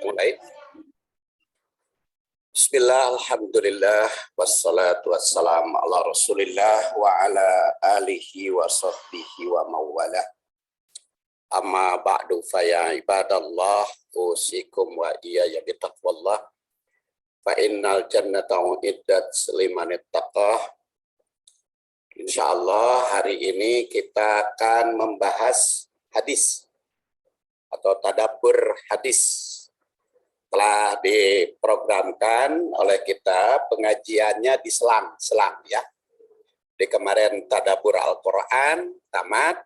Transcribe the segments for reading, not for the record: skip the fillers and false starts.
Mulai. Bismillah, alhamdulillah, wassalatu wassalamu ala rasulillah wa ala alihi wa sahbihi wa mawala. Amma ba'du faya ibadallah, usikum wa iyaya bitaqwallah. Fa innal jannata uiddat liman ittaqah. Insyaallah hari ini kita akan membahas hadis atau tadabbur hadis. Telah diprogramkan oleh kita pengajiannya di selang ya. Di kemarin tadabbur Al-Quran tamat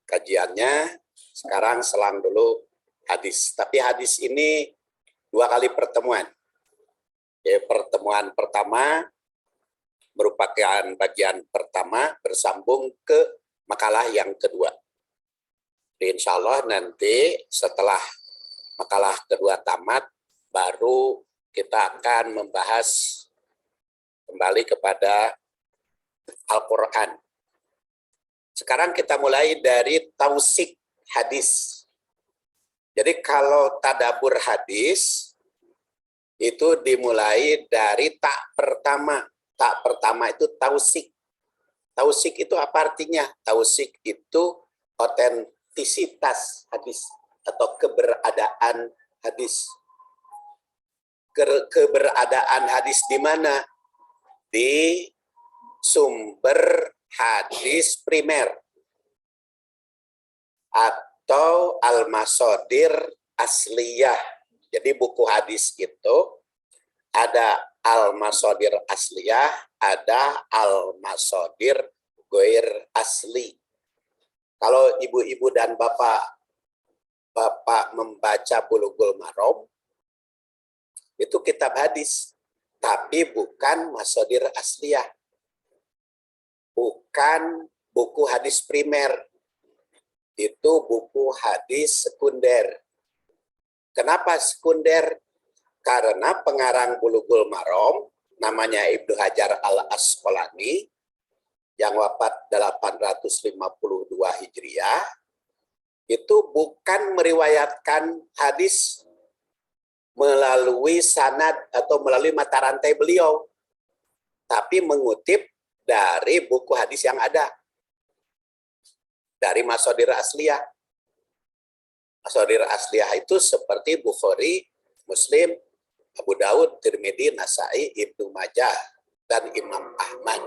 kajiannya, sekarang selang dulu hadis. Tapi hadis ini 2 kali pertemuan. Pertemuan pertama merupakan bagian pertama bersambung ke makalah yang kedua. Insya Allah nanti setelah makalah kedua tamat, baru kita akan membahas kembali kepada Al-Quran. Sekarang kita mulai dari tausik hadis. Jadi kalau tadabbur hadis, itu dimulai dari tak pertama. Tak pertama itu tausik. Tausik itu apa artinya? Tausik itu otentisitas hadis atau keberadaan hadis. Keberadaan hadis di mana? Di sumber hadis primer atau al-masadir asliyah. Jadi buku hadis itu ada al-masadir asliyah, ada al-masadir ghair asli. Kalau ibu-ibu dan bapak membaca Bulughul Maram, itu kitab hadis, tapi bukan masadir asliyah. Bukan buku hadis primer. Itu buku hadis sekunder. Kenapa sekunder? Karena pengarang Bulughul Maram, namanya Ibnu Hajar al-Asqalani, yang wafat 852 Hijriah, itu bukan meriwayatkan hadis melalui sanad atau melalui mata rantai beliau, tapi mengutip dari buku hadis yang ada, dari masadir asliyah. Masadir asliyah itu seperti Bukhari, Muslim, Abu Daud, Tirmidzi, Nasai, Ibnu Majah, dan Imam Ahmad.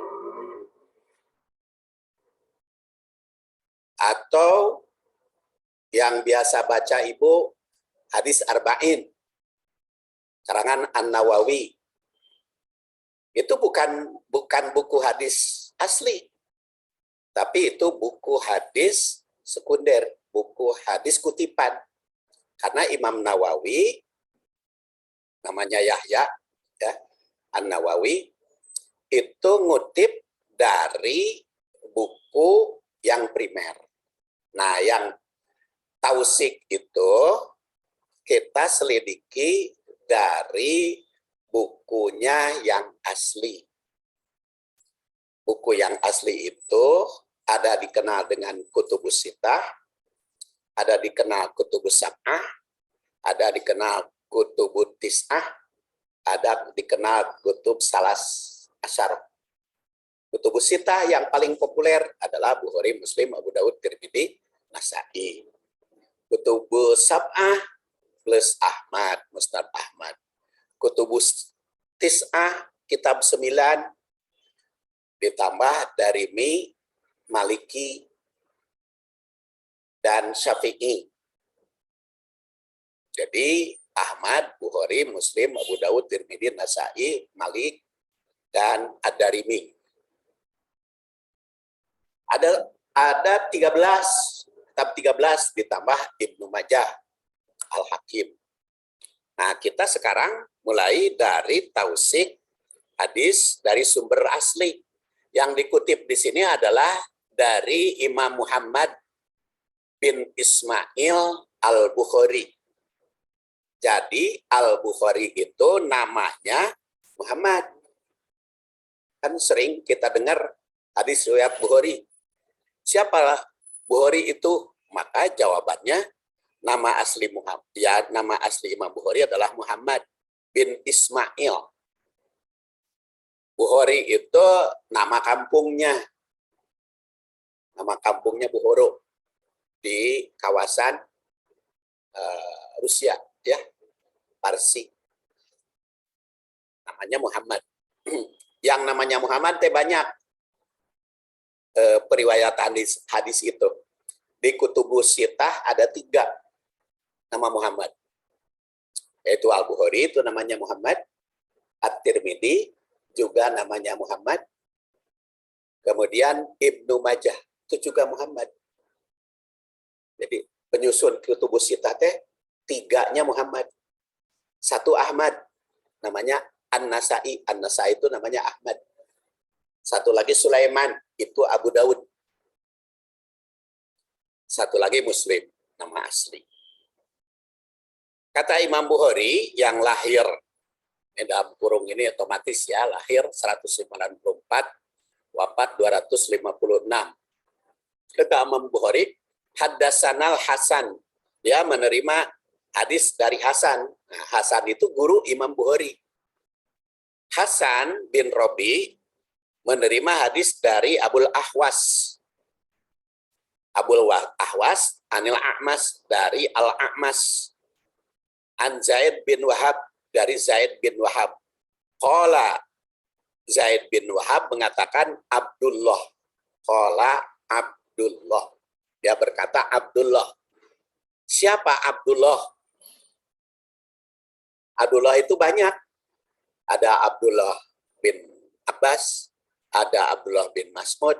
Atau yang biasa baca ibu, hadis Arba'in, karangan An-Nawawi. Itu bukan buku hadis asli, tapi itu buku hadis sekunder, buku hadis kutipan. Karena Imam Nawawi, namanya Yahya, ya, An-Nawawi, itu ngutip dari buku yang primer. Nah, yang tausik itu kita selidiki dari bukunya yang asli. Buku yang asli itu ada dikenal dengan Kutubus Sittah, ada dikenal Kutubus Sab'ah, ada dikenal Kutubut Tis'ah, ada dikenal Kutub Salas Asyar. Kutubus Sittah yang paling populer adalah Bukhari, Muslim, Abu Daud, Tirmidzi, Nasai. Kutubus Sab'ah plus Ahmad, Musnad Ahmad. Kutubus Tis'ah, kitab 9, ditambah Darimi, Maliki, dan Syafi'i. Jadi Ahmad, Bukhari, Muslim, Abu Daud, Tirmidzi, Nasai, Malik, dan Ad-Darimi. Ada 13, kitab 13 ditambah Ibnu Majah, Al-Hakim. Nah, kita sekarang mulai dari tausik hadis dari sumber asli. Yang dikutip di sini adalah dari Imam Muhammad bin Ismail Al-Bukhari. Jadi Al-Bukhari itu namanya Muhammad. Kan sering kita dengar hadis riwayat Bukhari. Siapa Bukhari itu? Maka jawabannya Nama asli Muhammad, ya, nama asli Imam Bukhari adalah Muhammad bin Ismail. Bukhari itu nama kampungnya. Nama kampungnya Bukhoro di kawasan Rusia, ya, Parsi. Namanya Muhammad. Yang namanya Muhammad teh banyak periwayat hadis itu. Di Kutubus Sittah ada 3 nama Muhammad. Yaitu Al-Bukhari itu namanya Muhammad, At-Tirmidzi juga namanya Muhammad, kemudian Ibnu Majah itu juga Muhammad. Jadi penyusun Kutubus Sittah teh 3-nya Muhammad. 1 Ahmad, namanya An-Nasai. An-Nasai itu namanya Ahmad. 1 lagi Sulaiman, itu Abu Daud. 1 lagi Muslim, nama asli. Kata Imam Bukhari yang lahir, dalam kurung ini otomatis ya, lahir 194, wafat 256. Kata Imam Bukhari, Haddasanal Hasan, dia menerima hadis dari Hasan. Nah, Hasan itu guru Imam Bukhari. Hasan bin Robi menerima hadis dari Abul Ahwas. Abul Ahwas anil A'mas, dari Al-A'mas. An Zaid bin Wahab, dari Zaid bin Wahab. Qala Zaid bin Wahab mengatakan Abdullah. Qala Abdullah. Dia berkata Abdullah. Siapa Abdullah? Abdullah itu banyak. Ada Abdullah bin Abbas, ada Abdullah bin Mas'ud,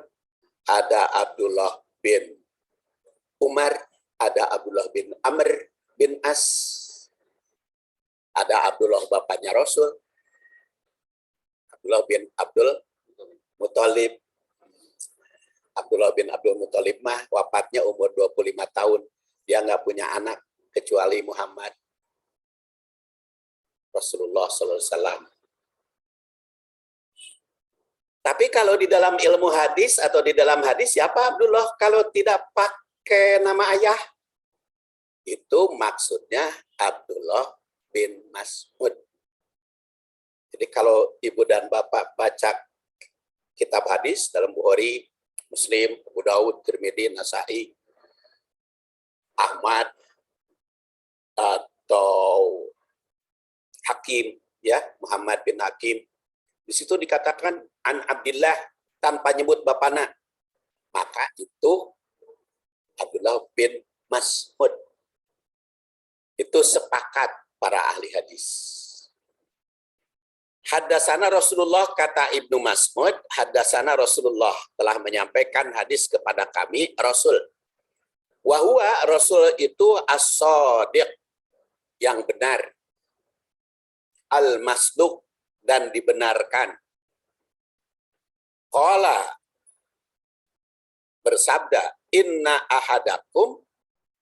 ada Abdullah bin Umar, ada Abdullah bin Amr bin As, ada Abdullah bapaknya Rasul, Abdullah bin Abdul Muthalib. Abdullah bin Abdul Muthalib mah wafatnya umur 25 tahun. Dia nggak punya anak kecuali Muhammad Rasulullah SAW. Tapi kalau di dalam ilmu hadis atau di dalam hadis, siapa Abdullah kalau tidak pakai nama ayah? Itu maksudnya Abdullah bin Mas'ud. Jadi kalau ibu dan bapak baca kitab hadis dalam Bukhari, Muslim, Abu Daud, Tirmidzi, Nasai, Ahmad, atau Hakim, ya, Muhammad bin Hakim, di situ dikatakan an Abdillah tanpa nyebut bapana, maka itu Abdullah bin Mas'ud. Itu sepakat para ahli hadis. Haddasana Rasulullah, kata Ibnu Mas'ud, haddasana Rasulullah telah menyampaikan hadis kepada kami Rasul. Wahwa Rasul itu as-sadiq, yang benar, al-masduq, dan dibenarkan. Qala, bersabda, inna ahadakum,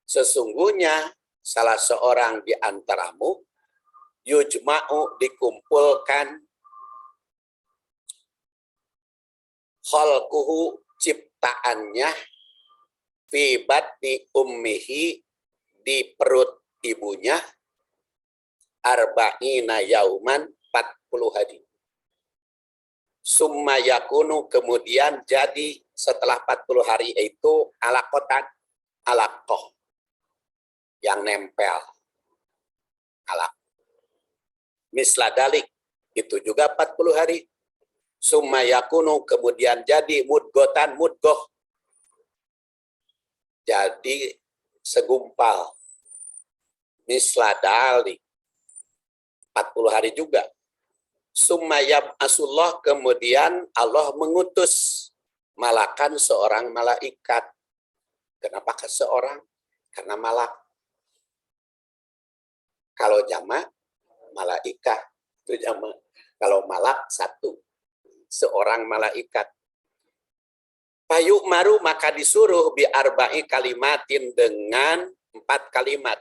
sesungguhnya salah seorang di antaramu, yujma'u, dikumpulkan, khalquhu, ciptaannya, fi batni ummihi, di perut ibunya, arba'ina yauman, 40 hari. Summa yakunu, kemudian jadi setelah 40 hari itu alakotan, alakoh, yang nempel, alak. Misladalik, itu juga 40 hari. Summa yakunu, kemudian jadi mudgotan, mudgoh, jadi segumpal. Misladalik, 40 hari juga. Summa yab'asullah, kemudian Allah mengutus malakan seorang malaikat. Kenapa ke seorang? Karena malak. Kalau jamak, malaikat. Itu jamak. Kalau malak, 1. Seorang malaikat. Payuk maru, maka disuruh bi arba'i kalimatin, dengan 4 kalimat.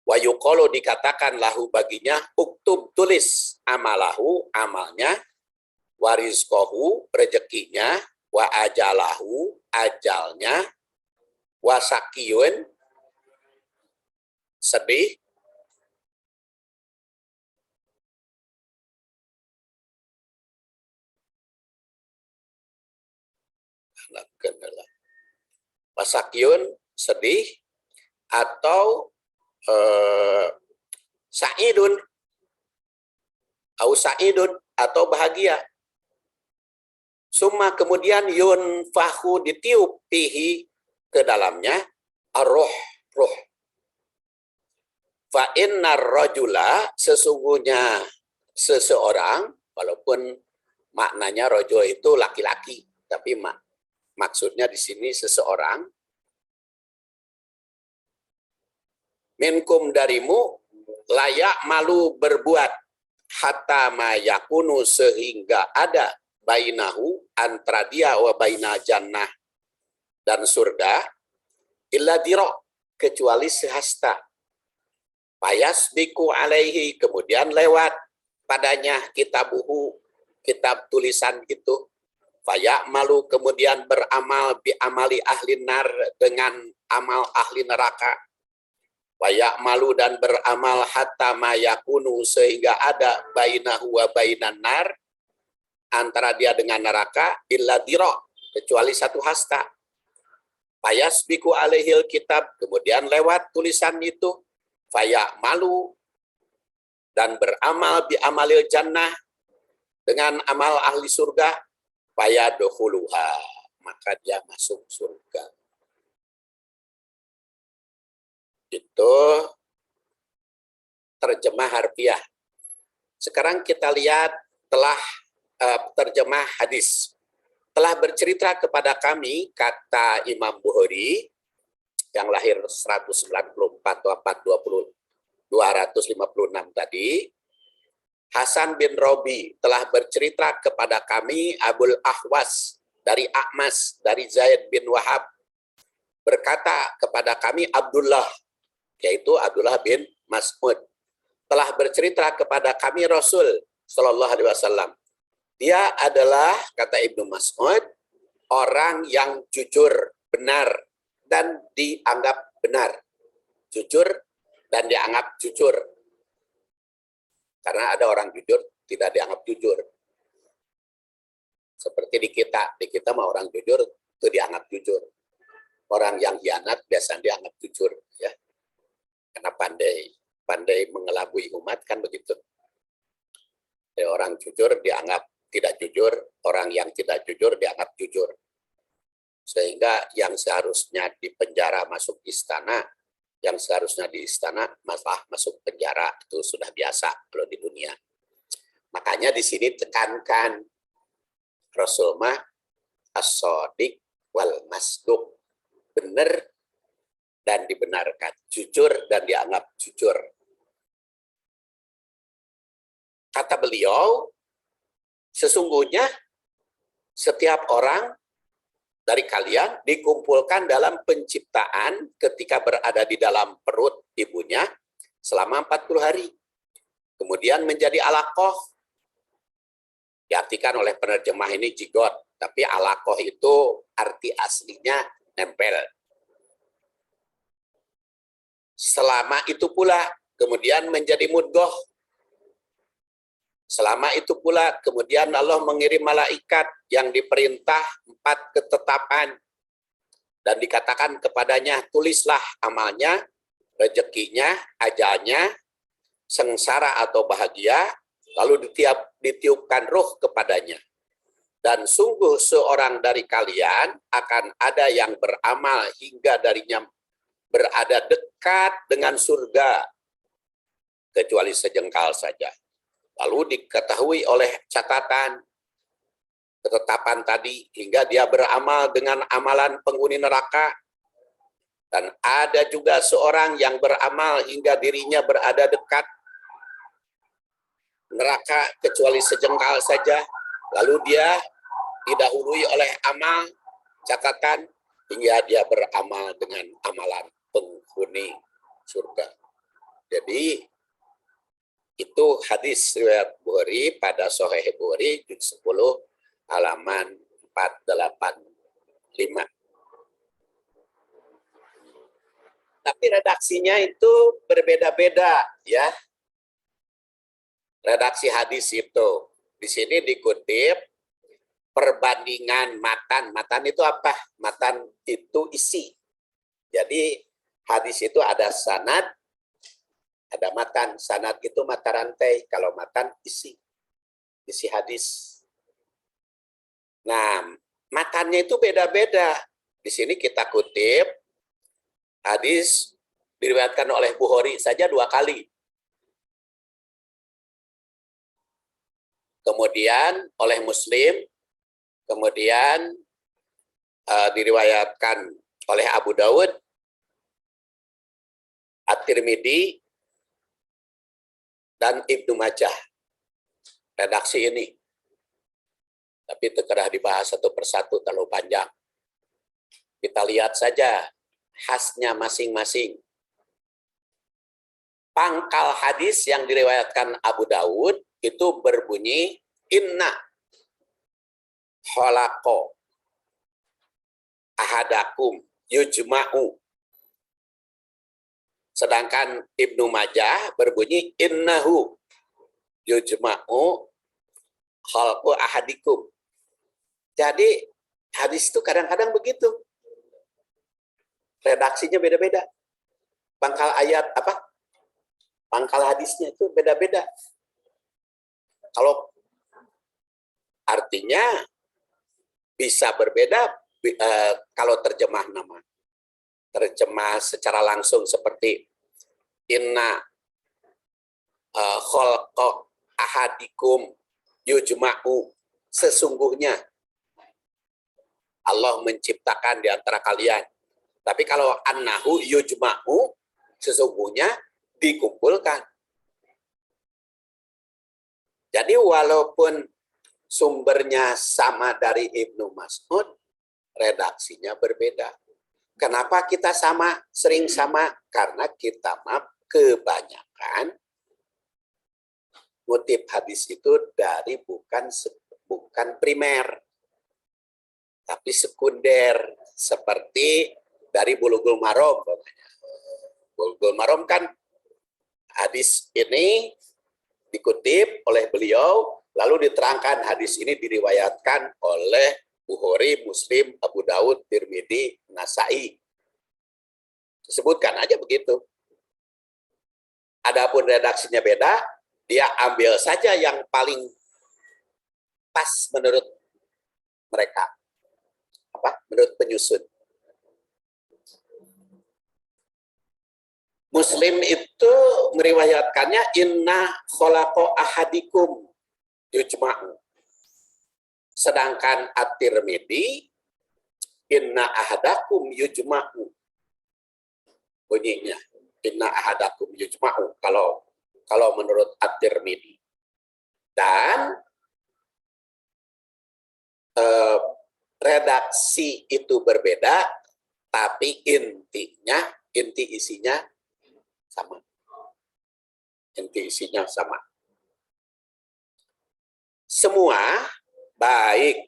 Wa yuqalu, dikatakan lahu baginya, uktub, tulis, amalahu, amalnya, wa rizqahu, rezekinya, wa ajalahu, ajalnya, wa sakiyun, sedih, wasakyun sedih, atau sa'idun atau bahagia. Summa kemudian yunfahu ditiup fihi ke dalamnya ar-ruh, ruh. Fa innar rajula sesungguhnya seseorang, walaupun maknanya rojo itu laki-laki, tapi maksudnya di sini seseorang, minkum darimu layak malu berbuat hatta ma yakunu sehingga ada bainahu antara dia wa baina jannah dan surga illa diro kecuali sehasta. Fayasbiku alaihi kemudian lewat padanya kitabuhu kitab tulisan itu. Fayak malu kemudian beramal bi amali ahli nar dengan amal ahli neraka. Fayak malu dan beramal hatta mayakunu sehingga ada bainahu wa bainan nar antara dia dengan neraka illa diro kecuali satu hasta. Fayasbiku alaihil kitab kemudian lewat tulisan itu. Fayak malu dan beramal bi amalil jannah dengan amal ahli surga. Fayadukhuluha maka dia masuk surga. Itu terjemah harfiah. Sekarang kita lihat telah terjemah hadis. Telah bercerita kepada kami, kata Imam Bukhari, yang lahir 194 wafat 256 tadi, Hasan bin Robi telah bercerita kepada kami Abul Ahwas dari A'mas, dari Zaid bin Wahab, berkata kepada kami Abdullah, yaitu Abdullah bin Mas'ud, telah bercerita kepada kami Rasul Shallallahu Alaihi Wasallam. Dia adalah, kata Ibnu Mas'ud, orang yang jujur, benar, dan dianggap benar. Jujur dan dianggap jujur. Karena ada orang jujur, tidak dianggap jujur. Seperti di kita mah orang jujur, itu dianggap jujur. Orang yang hianat biasanya dianggap jujur. Ya. Karena pandai mengelabui umat, kan begitu. Jadi orang jujur dianggap tidak jujur, orang yang tidak jujur dianggap jujur. Sehingga yang seharusnya di penjara masuk istana, yang seharusnya di istana malah masuk penjara, itu sudah biasa kalau di dunia. Makanya di sini tekankan Rasul mah as-shadiq wal masduq, benar dan dibenarkan, jujur dan dianggap jujur. Kata beliau, sesungguhnya setiap orang dari kalian dikumpulkan dalam penciptaan ketika berada di dalam perut ibunya selama 40 hari. Kemudian menjadi alaqah. Diartikan oleh penerjemah ini jigot, tapi alaqah itu arti aslinya nempel. Selama itu pula kemudian menjadi mudghah. Selama itu pula kemudian Allah mengirim malaikat yang diperintah 4 ketetapan dan dikatakan kepadanya, tulislah amalnya, rezekinya, ajalnya, sengsara atau bahagia, lalu ditiupkan ruh kepadanya. Dan sungguh seorang dari kalian akan ada yang beramal hingga darinya berada dekat dengan surga, kecuali sejengkal saja. Lalu diketahui oleh catatan ketetapan tadi hingga dia beramal dengan amalan penghuni neraka. Dan ada juga seorang yang beramal hingga dirinya berada dekat neraka kecuali sejengkal saja. Lalu dia didahului oleh amal catatan hingga dia beramal dengan amalan penghuni surga. Jadi itu hadis riwayat Bukhari pada Sahih Bukhari juz 10 halaman 485. tapi redaksinya itu berbeda-beda ya. Redaksi hadis itu. Di sini dikutip perbandingan matan. Matan itu apa? Matan itu isi. Jadi hadis itu ada sanad, ada matan. Sanad itu mata rantai, kalau matan isi. Isi hadis. Nah, matannya itu beda-beda. Di sini kita kutip hadis diriwayatkan oleh Bukhari saja 2 kali. Kemudian oleh Muslim, kemudian diriwayatkan oleh Abu Dawud, At-Tirmidzi, dan Ibnu Majah. Redaksi ini. Tapi itu telah dibahas satu persatu terlalu panjang. Kita lihat saja khasnya masing-masing. Pangkal hadis yang diriwayatkan Abu Dawud itu berbunyi inna khalaqo ahadakum yujma'u. Sedangkan Ibnu Majah berbunyi innahu yujma'u khalqu ahadikum. Jadi hadis itu kadang-kadang begitu. Redaksinya beda-beda. Pangkal ayat apa? Pangkal hadisnya itu beda-beda. Kalau artinya bisa berbeda kalau terjemah nama. Terjemah secara langsung seperti inna khalqa ahadikum yujma'u. Sesungguhnya Allah menciptakan di antara kalian. Tapi kalau annahu yujma'u, sesungguhnya dikumpulkan. Jadi walaupun sumbernya sama dari Ibnu Mas'ud, redaksinya berbeda. Kenapa kita sama, sering sama? Karena kita kebanyakan ngutip hadis itu dari bukan primer, tapi sekunder, seperti dari Bulughul Maram. Bulughul Maram kan hadis ini dikutip oleh beliau, lalu diterangkan hadis ini diriwayatkan oleh Bukhari, Muslim, Abu Dawud, Tirmidzi, Nasai. Sebutkan aja begitu. Adapun redaksinya beda, dia ambil saja yang paling pas menurut mereka. Menurut penyusun. Muslim itu meriwayatkannya inna khalaqo ahadikum yujma'u. Sedangkan At-Tirmidzi inna ahadakum yujma'u. Bunyinya inna ahadakum yujma'u kalau menurut At-Tirmidzi. Dan redaksi itu berbeda, tapi inti isinya sama. Inti isinya sama. Semua, baik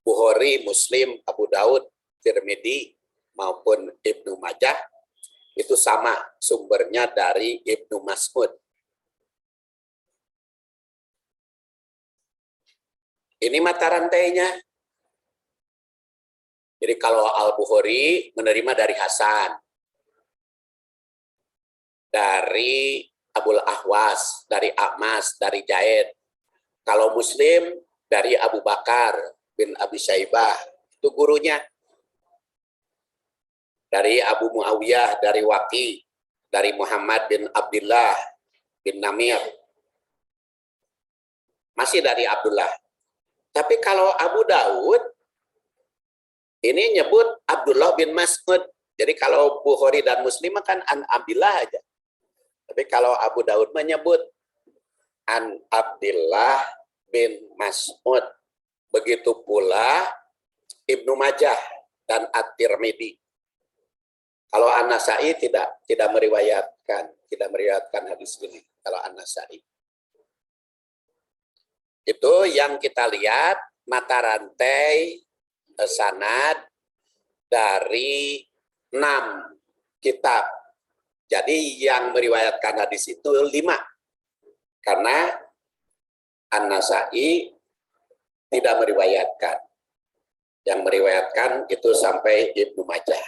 Bukhari, Muslim, Abu Dawud, Tirmidzi, maupun Ibnu Majah, itu sama sumbernya dari Ibnu Mas'ud. Ini mata rantainya. Jadi kalau Al-Bukhari menerima dari Hasan, dari Abul Ahwas, dari Ahmas, dari Jaid. Kalau Muslim dari Abu Bakar bin Abi Syaibah, itu gurunya. Dari Abu Muawiyah, dari Waqi, dari Muhammad bin Abdullah bin Namir. Masih dari Abdullah. Tapi kalau Abu Dawud, ini nyebut Abdullah bin Mas'ud. Jadi kalau Bukhari dan Muslim kan an Abdullah aja. Tapi kalau Abu Dawud menyebut an Abdullah bin Mas'ud. Begitu pula Ibnu Majah dan At-Tirmidzi. Kalau An-Nasai tidak meriwayatkan hadis ini. Kalau An-Nasai. Itu yang kita lihat mata rantai sanad dari 6 kitab. Jadi yang meriwayatkan hadis itu 5. Karena An-Nasai tidak meriwayatkan. Yang meriwayatkan itu sampai Ibnu Majah.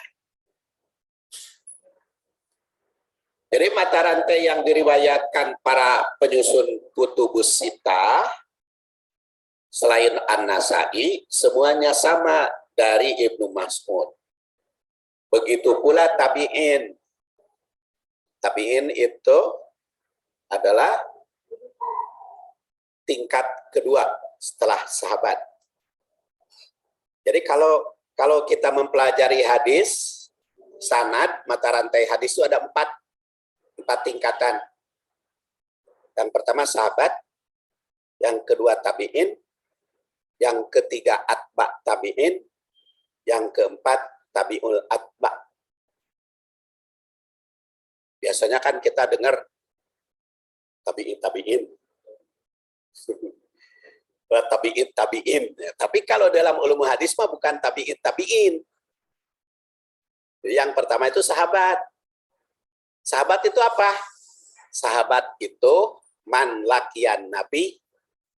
Jadi mata rantai yang diriwayatkan para penyusun kutubus sittah selain An-Nasai semuanya sama dari Ibnu Mas'ud. Begitu pula tabi'in. Tabi'in itu adalah tingkat kedua setelah sahabat. Jadi kalau kita mempelajari hadis, sanad, mata rantai hadis itu ada 4 tingkatan. Yang pertama sahabat, yang kedua tabi'in, yang ketiga atba tabi'in, yang keempat tabi'ul atba. Biasanya kan kita dengar tabi'in. Tabi'in. Tapi kalau dalam ulumul hadis mah bukan tabi'in. Yang pertama itu sahabat. Sahabat itu apa? Sahabat itu man lakian nabi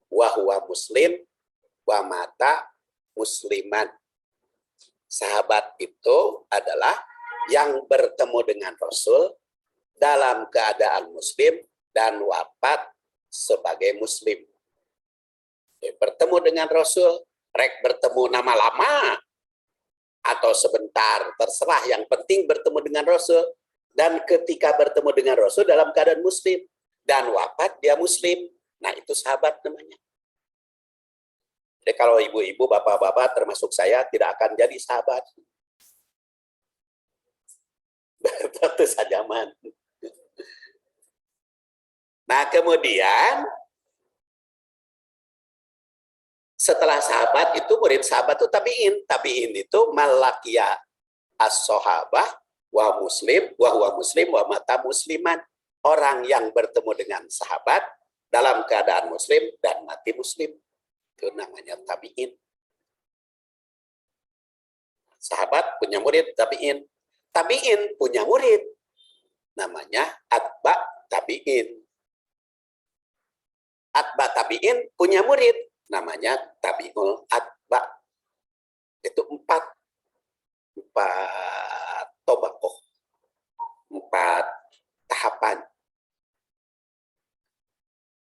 wa huwa muslim wa mata musliman. Sahabat itu adalah yang bertemu dengan Rasul dalam keadaan muslim dan wafat sebagai muslim. Bertemu dengan Rasul, bertemu nama lama atau sebentar, terserah, yang penting bertemu dengan Rasul. Dan ketika bertemu dengan Rasul dalam keadaan muslim dan wafat dia muslim. Nah, itu sahabat namanya. Jadi kalau ibu-ibu, bapak-bapak termasuk saya tidak akan jadi sahabat. Tentu saja man. Nah, kemudian setelah sahabat itu murid sahabat itu tabi'in. Tabi'in itu malakia as-sahabah wa muslim, wa huwa muslim, wa mata musliman. Orang yang bertemu dengan sahabat dalam keadaan muslim dan mati muslim. Itu namanya tabi'in. Sahabat punya murid, tabi'in. Tabi'in punya murid. Namanya atba tabi'in. Atba tabi'in punya murid. Namanya tabi'ul atba. Itu 4 tobakoh, 4 tahapan.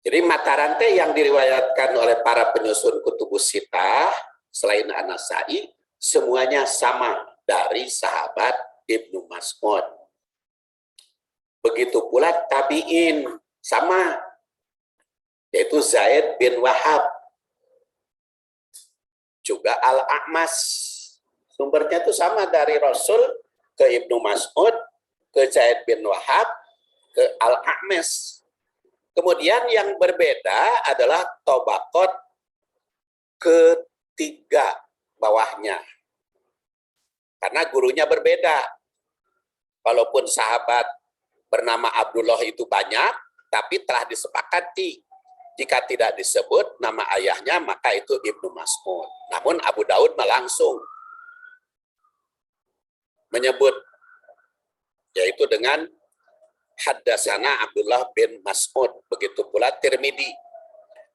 Jadi mata rantai yang diriwayatkan oleh para penyusun kutubus sittah selain An-Nasai semuanya sama dari sahabat Ibnu Mas'ud. Begitu pula tabi'in sama, yaitu Zaid bin Wahab, juga Al-A'mas. Sumbernya itu sama dari Rasul ke Ibnu Mas'ud, ke Zaid bin Wahab, ke Al-A'mas. Kemudian yang berbeda adalah tobakot ketiga bawahnya. Karena gurunya berbeda. Walaupun sahabat bernama Abdullah itu banyak, tapi telah disepakati. Jika tidak disebut nama ayahnya, maka itu Ibnu Mas'ud. Namun Abu Daud langsung menyebut, yaitu dengan Haddasana Abdullah bin Mas'ud. Begitu pula Tirmidzi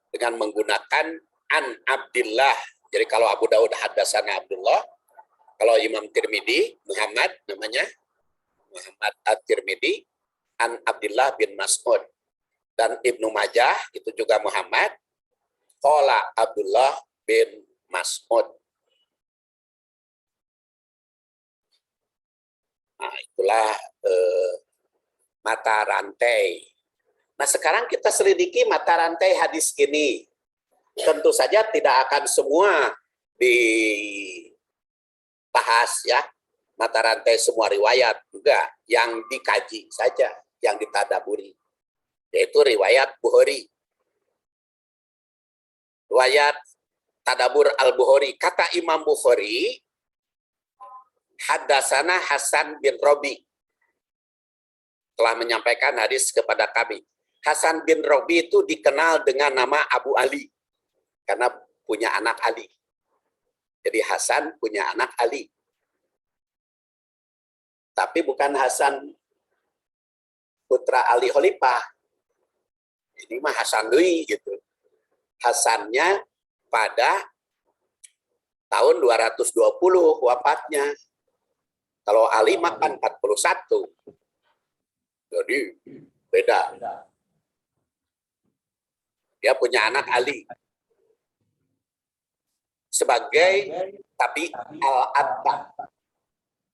dengan menggunakan an Abdillah. Jadi kalau Abu Daud Haddasana Abdullah, kalau Imam Tirmidzi Muhammad namanya Muhammad At-Tirmidzi an Abdillah bin Mas'ud. Dan Ibnu Majah itu juga Muhammad qala Abdullah bin Mas'ud. Nah, itulah mata rantai. Nah, sekarang kita selidiki mata rantai hadis ini. Tentu saja tidak akan semua dibahas ya. Mata rantai semua riwayat. Enggak, yang dikaji saja, yang ditadaburi. Yaitu riwayat Bukhari. Riwayat Tadabur Al-Bukhari. Kata Imam Bukhari, Haddasana Hasan bin Robi telah menyampaikan hadis kepada kami. Hasan bin Robi itu dikenal dengan nama Abu Ali karena punya anak Ali. Jadi Hasan punya anak Ali. tapi bukan Hasan putra Ali Khalifah. Ini mah Hasan Dwi gitu. Hasannya pada tahun 220 wafatnya. Kalau Ali mah kan 41. Jadi beda. Dia punya anak Ali sebagai tabi al-atba.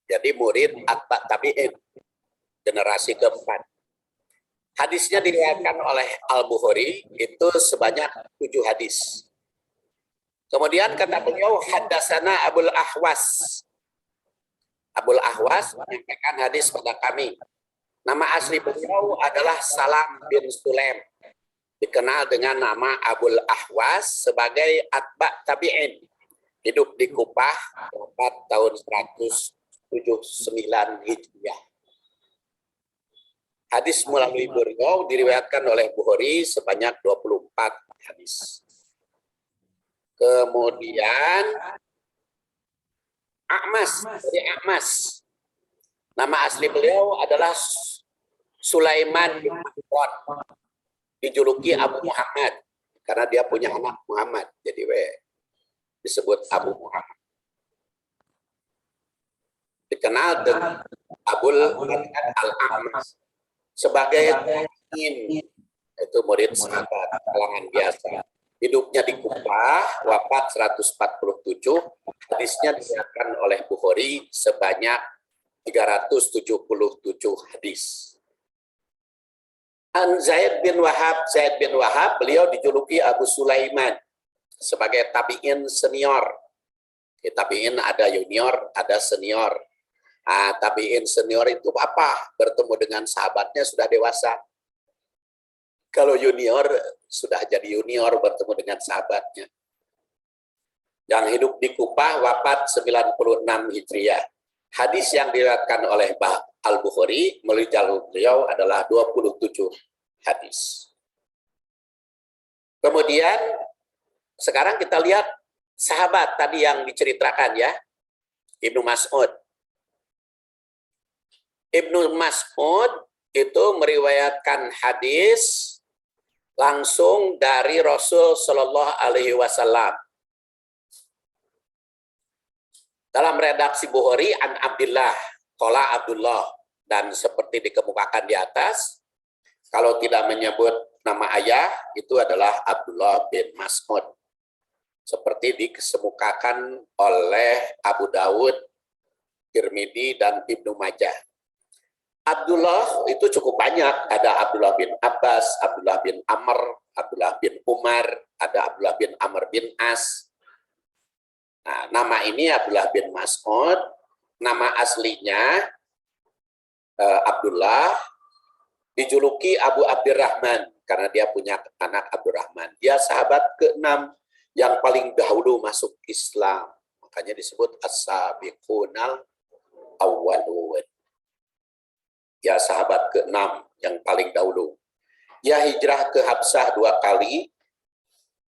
Jadi murid atba tabi'in, generasi keempat. Hadisnya diriwayatkan oleh Al-Bukhari itu sebanyak 7 hadis. Kemudian kata beliau, haddatsana Abul Ahwas. Abul Ahwas menyampaikan hadis pada kami. Nama asli beliau adalah Salam bin Sulaim. Dikenal dengan nama Abul Ahwas sebagai atba tabi'in. Hidup di Kupah tahun 179 Hijriah. Hadis melalui beliau diriwayatkan oleh Bukhari sebanyak 24 hadis. Kemudian dari A'mas. Nama asli beliau adalah Sulaiman bin Mahmud. Dijuluki Abu Muhammad karena dia punya anak Muhammad, jadi disebut Abu Muhammad. Dikenal dengan Abul Al-A'mas sebagai tabi'in, itu murid sahabat kalangan biasa. Hidupnya di Kufah, wafat 147. Hadisnya diriwayatkan oleh Bukhari sebanyak 377 hadis. An Zaid bin Wahab, beliau dijuluki Abu Sulaiman sebagai tabi'in senior. Tabi'in ada junior, ada senior. Tabi'in senior itu apa? Bertemu dengan sahabatnya sudah dewasa. Kalau junior, sudah jadi junior bertemu dengan sahabatnya. Yang hidup di Kupah, wafat 96 Hijriah. Hadis yang diriwayatkan oleh Al-Bukhari melalui jalur beliau adalah 27 hadis. Kemudian sekarang kita lihat sahabat tadi yang diceritakan ya, Ibnu Mas'ud. Ibnu Mas'ud itu meriwayatkan hadis langsung dari Rasul Shallallahu Alaihi Wasallam. Dalam redaksi Bukhari, an Abdullah, qala Abdullah, dan seperti dikemukakan di atas, kalau tidak menyebut nama ayah, itu adalah Abdullah bin Mas'ud. Seperti dikemukakan oleh Abu Dawud, Tirmidzi, dan Ibnu Majah. Abdullah itu cukup banyak, ada Abdullah bin Abbas, Abdullah bin Amr, Abdullah bin Umar, ada Abdullah bin Amr bin As. Nah, nama ini Abdullah bin Mas'ud, nama aslinya Abdullah, dijuluki Abu Abdurrahman karena dia punya anak Abdurrahman. Dia sahabat ke-6 yang paling dahulu masuk Islam. Makanya disebut as-sabiqunal awwalun. Ya, sahabat ke-6 yang paling dahulu. Dia hijrah ke Habsah 2 kali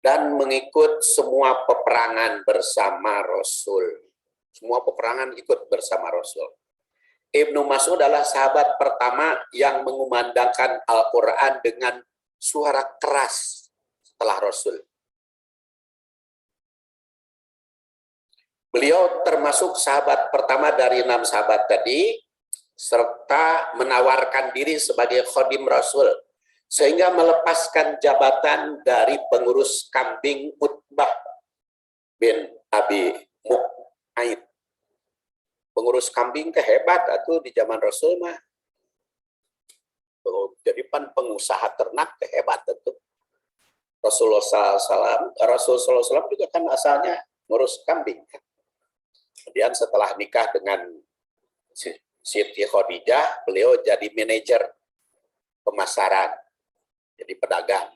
dan mengikut semua peperangan bersama Rasul. Semua peperangan ikut bersama Rasul. Ibnu Mas'ud adalah sahabat pertama yang mengumandangkan Al-Quran dengan suara keras setelah Rasul. Beliau termasuk sahabat pertama dari 6 sahabat tadi, serta menawarkan diri sebagai khadim Rasul, sehingga melepaskan jabatan dari pengurus kambing Utbah bin Abi Mu'aid. Pengurus kambing kehebat atau di zaman Rasul mah. Jadi pengusaha ternak kehebat itu. Rasulullah SAW juga kan asalnya ngurus kambing. Kemudian setelah nikah dengan Siti Khadijah, beliau jadi manajer pemasaran, jadi pedagang.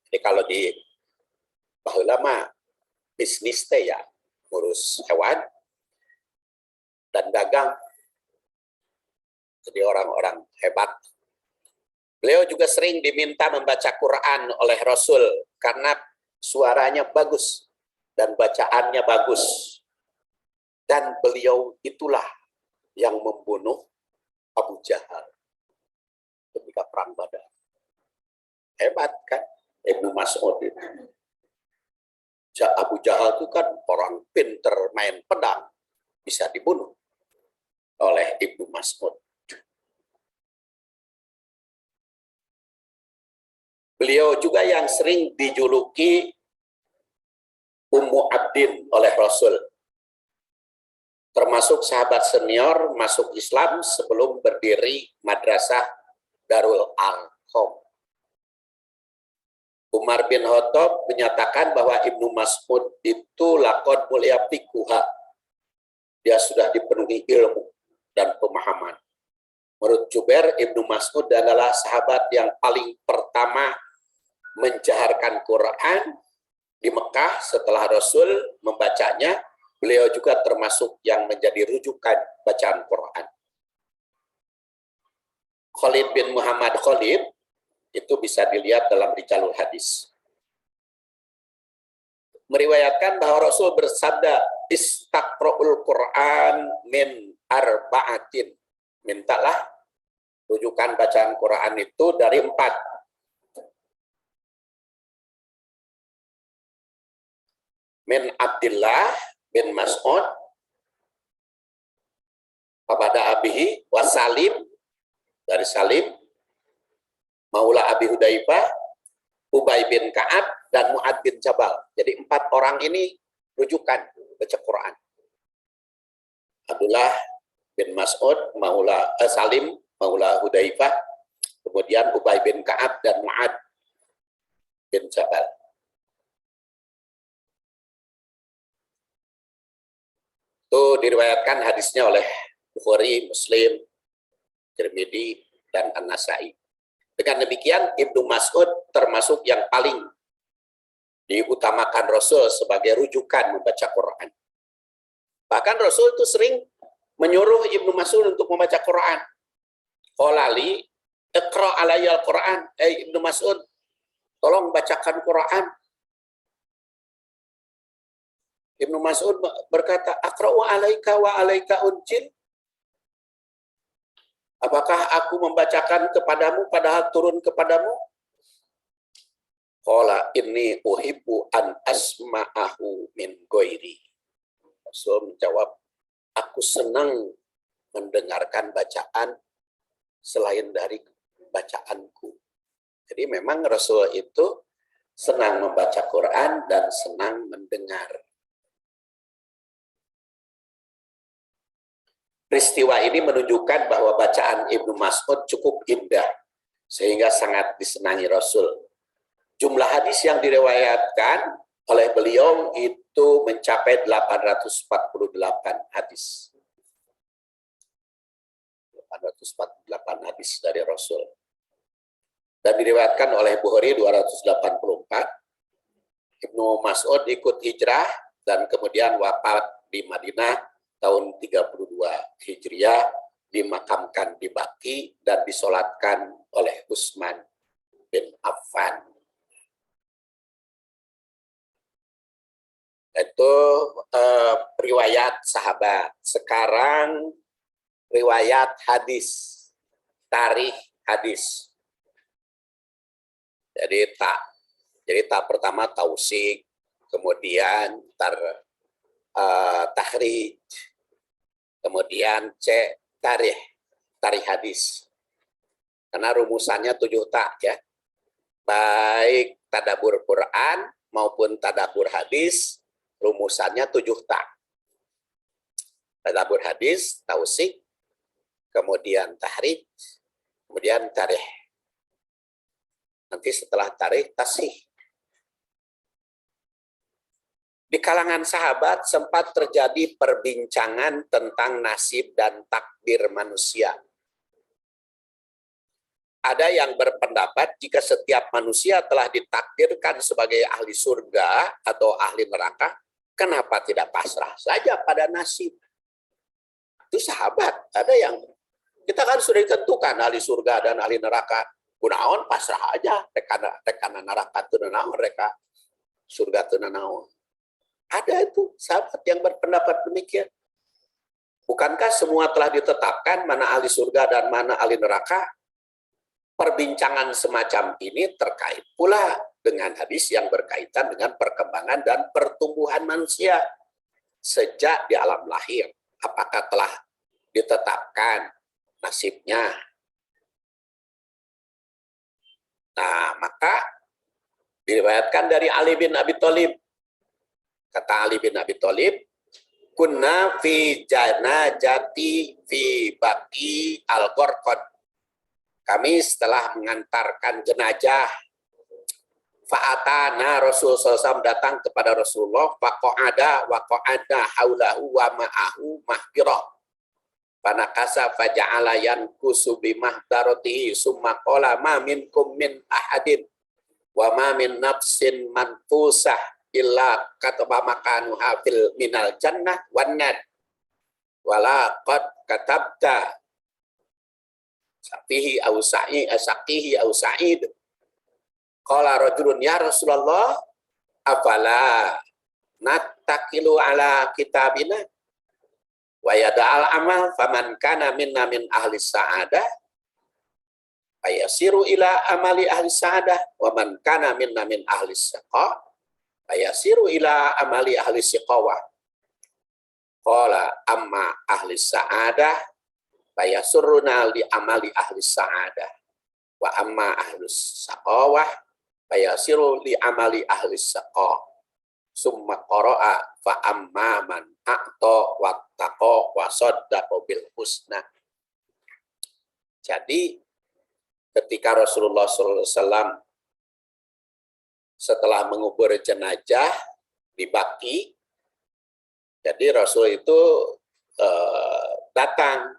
Jadi kalau di baheula mah bisnis teh ya, ngurus hewan dan dagang. Jadi orang-orang hebat. Beliau juga sering diminta membaca Quran oleh Rasul karena suaranya bagus dan bacaannya bagus. Dan beliau itulah yang membunuh Abu Jahal ketika perang Badar. Hebat kan Ibnu Mas'ud itu. Abu Jahal itu kan orang pinter main pedang, bisa dibunuh oleh Ibnu Mas'ud. Beliau juga yang sering dijuluki Ummu Abdin oleh Rasul, termasuk sahabat senior masuk Islam sebelum berdiri Madrasah Darul Arqam. Umar bin Khattab menyatakan bahwa Ibnu Mas'ud itu lakon mulia fikuha. Dia sudah dipenuhi ilmu dan pemahaman. Menurut Jubair, Ibnu Mas'ud adalah sahabat yang paling pertama menjaharkan Quran di Mekah setelah Rasul membacanya. Beliau juga termasuk yang menjadi rujukan bacaan Quran. Khalid bin Muhammad Khalid itu bisa dilihat dalam Rijalul Hadis. Meriwayatkan bahwa Rasul bersabda, "Istaqra'ul Qur'an min arba'atin." Mintalah rujukan bacaan Quran itu dari 4. Min Abdillah bin Mas'ud, kepada Abihi, Wasalim, dari Salim, Maula Abi Hudzaifah, Ubay bin Ka'ab, dan Mu'ad bin Jabal. Jadi 4 orang ini rujukan baca Quran. Abdullah bin Mas'ud, Salim, Maula Hudzaifah, kemudian Ubay bin Ka'ab, dan Mu'ad bin Jabal. Itu diriwayatkan hadisnya oleh Bukhari, Muslim, Tirmidzi, dan An-Nasai. Dengan demikian, Ibnu Mas'ud termasuk yang paling diutamakan Rasul sebagai rujukan membaca Quran. Bahkan Rasul itu sering menyuruh Ibnu Mas'ud untuk membaca Quran. Qolali, iqra' alayya al-Quran. Ibnu Mas'ud, tolong bacakan Quran. Ibnu Mas'ud berkata, aqra'u alaika wa alaika unjil. Apakah aku membacakan kepadamu padahal turun kepadamu? Qala inni uhibbu an asma'ahu min ghairi. Rasul menjawab, aku senang mendengarkan bacaan selain dari bacaanku. Jadi memang Rasul itu senang membaca Quran dan senang mendengar. Peristiwa ini menunjukkan bahwa bacaan Ibnu Mas'ud cukup indah, sehingga sangat disenangi Rasul. Jumlah hadis yang diriwayatkan oleh beliau itu mencapai 848 hadis. 848 hadis dari Rasul. Dan diriwayatkan oleh Bukhari 284. Ibnu Mas'ud ikut hijrah dan kemudian wafat di Madinah tahun 32 Hijriah, dimakamkan di Baqi dan disolatkan oleh Utsman bin Affan. Itu riwayat sahabat. Sekarang riwayat hadis, tarikh hadis. Jadi tak pertama tausik, kemudian takhrij, kemudian tarikh hadis. Karena rumusannya 7 tak ya. Baik tadabbur Quran maupun tadabbur hadis, rumusannya 7 tak. Tadabbur hadis, tausik, kemudian tahrij, kemudian tarikh. Nanti setelah tarikh, tasih. Di kalangan sahabat sempat terjadi perbincangan tentang nasib dan takdir manusia. Ada yang berpendapat jika setiap manusia telah ditakdirkan sebagai ahli surga atau ahli neraka, kenapa tidak pasrah saja pada nasib? Itu sahabat. Ada yang kita kan sudah ditentukan ahli surga dan ahli neraka. Kunaon pasrah aja. Rekana neraka itu naon, reka surga itu naon. Ada itu sahabat yang berpendapat demikian. Bukankah semua telah ditetapkan mana ahli surga dan mana ahli neraka? Perbincangan semacam ini terkait pula dengan hadis yang berkaitan dengan perkembangan dan pertumbuhan manusia sejak di alam lahir. Apakah telah ditetapkan nasibnya? Nah, maka diriwayatkan dari Ali bin Abi Thalib. Kata Ali bin Abi Thalib, kunna fi janajati fi baqi al-Qarqad. Kami setelah mengantarkan jenazah, fa'atana Rasulullah SAW datang kepada Rasulullah, faqa'ada wa qa'ada haulahu wa ma'ahu mahdirah. Fanakasa faja'ala yankusu bimahdaratihi summa qala ma minkum min ahadin wa ma min nafsin manfusah illa kataba makanuha fil minal jannah wan nar wala qad katabta safihi au sa'i asaqihi au sa'id. Qala rajulun ya Rasulullah afala nattakilu ala kitabina wa yada'al amal faman kana minna min ahli sa'adah ayasiru ila amali ahli sa'adah wa man kana minna min ahli syaqa ayasiru ila amali ahli syiqawah. Qala amma ahli sa'adah fayasurruna li amali ahli sa'adah wa amma ahli syaqawah fayasiru li amali ahli syaqa. Summa qara'a fa amma man a'ta wattaqa wa saddaqa bil husna. Jadi ketika Rasulullah SAW setelah mengubur jenazah di Baqi, jadi Rasul itu datang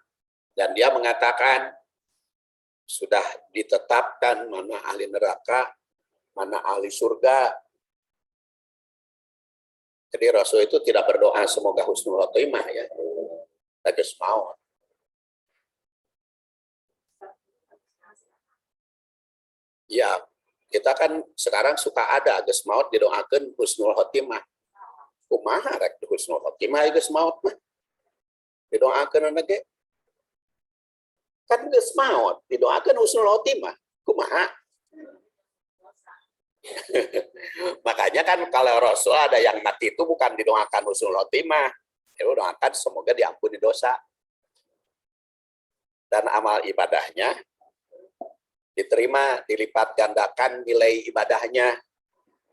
dan dia mengatakan sudah ditetapkan mana ahli neraka, mana ahli surga. Jadi Rasul itu tidak berdoa semoga husnul khotimah ya. Tegas maut. Ya, kita kan sekarang suka ada geus maut didoakeun husnul khotimah. Kumaha rek husnul khotimah geus maut mah. Didoakeun ge. Kan geus maut, didoakeun husnul khotimah. Kumaha? Makanya kan kalau Rasul ada yang mati itu bukan didoakan husnul khotimah, ya doakan semoga diampuni dosa dan amal ibadahnya diterima, dilipat gandakan nilai ibadahnya.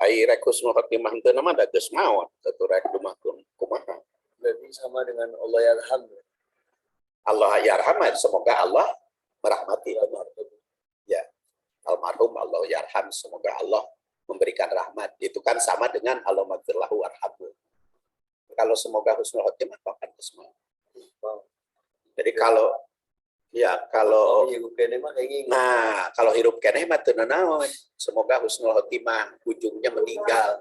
Ai rek husnul khotimah teu nama da geus maot, teu rek dumakeun kumaha. Berarti sama dengan Allah yarham. Allah yarham, semoga Allah merahmati almarhum. Ya, almarhum Allah yarham, semoga Allah memberikan rahmat. Itu kan sama dengan Allahumma ghfirlahu warhamhu. Kalau semoga husnul khotimah akan semua. Jadi kalau nah kalau hirup keneh mah teu naon, semoga husnul khotimah ujungnya meninggal.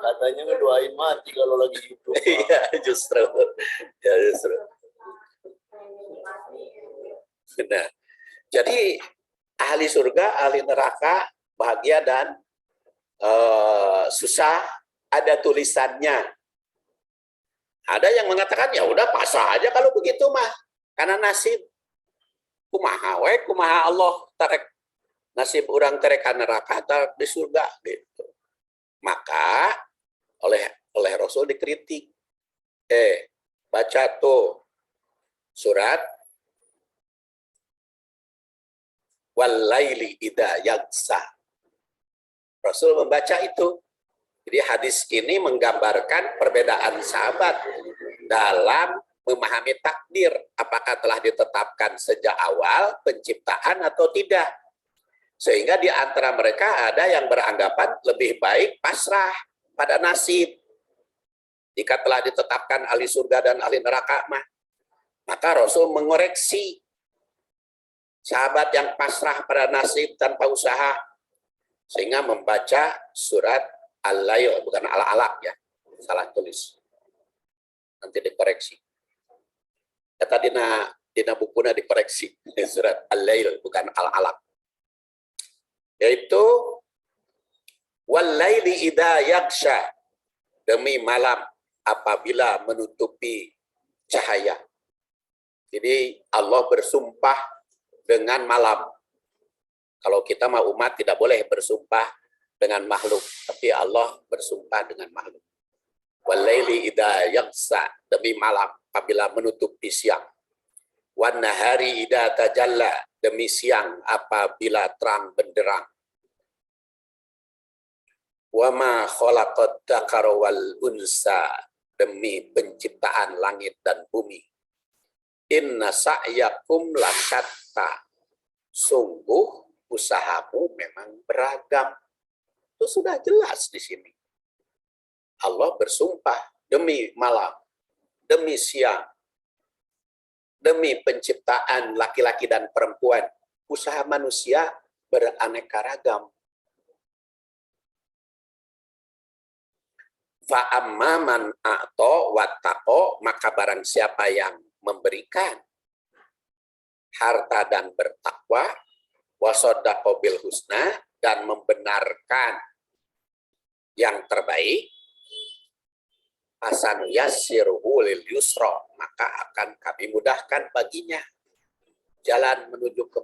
Katanya ngedoain mati kalau lagi hidup. Iya, justru. Ya justru. Nah, jadi ahli surga, ahli neraka, bahagia dan susah, ada tulisannya. Ada yang mengatakan ya udah pasrah aja kalau begitu mah, karena nasib. Kumaha we, kumaha Allah tarek nasib orang tarek ka neraka, tarek di surga gitu. Maka oleh Rasul dikritik. Baca tuh surat Wal-laili idza yaghsha. Rasul membaca itu. Jadi hadis ini menggambarkan perbedaan sahabat dalam memahami takdir. Apakah telah ditetapkan sejak awal penciptaan atau tidak. Sehingga di antara mereka ada yang beranggapan lebih baik pasrah pada nasib. Jika telah ditetapkan ahli surga dan ahli neraka maka Rasul mengoreksi sahabat yang pasrah pada nasib tanpa usaha, sehingga membaca surat Al-Lail, bukan Al-Alaq ya, salah tulis. Nanti dikoreksi. Kata dina bukuna dikoreksi, surat Al-Lail, bukan Al-Alaq. Yaitu, Wal-laili idza yaghsha, demi malam apabila menutupi cahaya. Jadi Allah bersumpah dengan malam. Kalau kita mau umat tidak boleh bersumpah dengan makhluk, tapi Allah bersumpah dengan makhluk. Walaili idza yaghsa, demi malam apabila menutupi siang. Wan nahari idza tajalla, demi siang apabila terang benderang. Wa ma khalaqad dzakara wal unsa, demi penciptaan langit dan bumi. Inna sa'yakum lakatta, sungguh usahamu memang beragam. Itu sudah jelas di sini. Allah bersumpah demi malam, demi siang, demi penciptaan laki-laki dan perempuan. Usaha manusia beraneka ragam. Fa'amman a'to wattaqo, maka barang siapa yang memberikan harta dan bertakwa, wasodaqo bil husna, dan membenarkan yang terbaik, hasan yassiruhu lil yusra, maka akan kami mudahkan baginya jalan menuju ke